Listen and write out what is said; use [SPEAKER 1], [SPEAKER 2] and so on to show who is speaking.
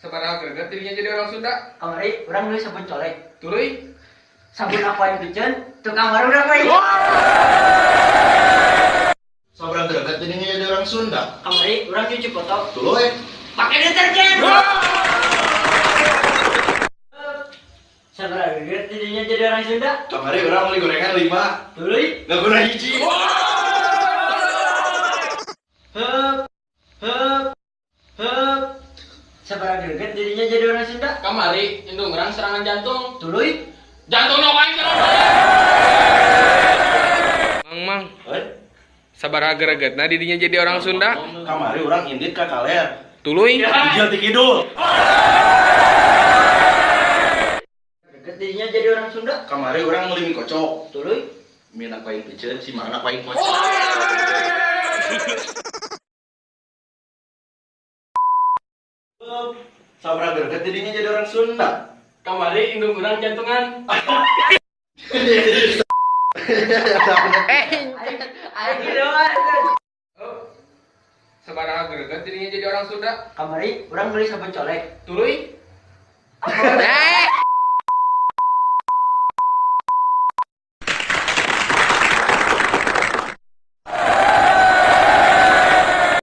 [SPEAKER 1] Sabaraha greget dirinya jadi orang Sunda.
[SPEAKER 2] Kamari urang nulis sabun colek.
[SPEAKER 1] Tuluy.
[SPEAKER 2] Sabun apa yang piceun? Tukang warung urang we.
[SPEAKER 3] Sabaraha greget dirinya jadi orang Sunda.
[SPEAKER 2] Kamari urang cuci foto.
[SPEAKER 3] Tuluy.
[SPEAKER 2] Pakai deterjen. Sabaraha greget dirinya jadi orang Sunda.
[SPEAKER 3] Kamari orang beli gorengan 5.
[SPEAKER 2] Tuluy.
[SPEAKER 3] Gak guna hiji.
[SPEAKER 2] Hup. Sabaraha greget dirinya jadi orang Sunda.
[SPEAKER 1] Kamari indung urang serangan jantung.
[SPEAKER 2] Tuluy.
[SPEAKER 1] Jantung ngapain kalau Mang. Sabaraha gregetna didinya jadi orang Sunda.
[SPEAKER 3] Kamari orang indit ka kaler.
[SPEAKER 1] Tuluy.
[SPEAKER 3] Dijal ti kidul.
[SPEAKER 2] Greget dirinya jadi orang Sunda.
[SPEAKER 3] Kamari orang ngelimi kocok.
[SPEAKER 2] Tuluy.
[SPEAKER 3] Mina paling piceun si mana paling kocok. Sabaraha greget dirinya jadi orang Sunda.
[SPEAKER 1] Kamari indung urang jantungan.
[SPEAKER 2] Aing doang.
[SPEAKER 1] Sabaraha greget dirinya jadi orang Sunda.
[SPEAKER 2] Kamari urang nulis sabun colek.
[SPEAKER 1] Tuluy.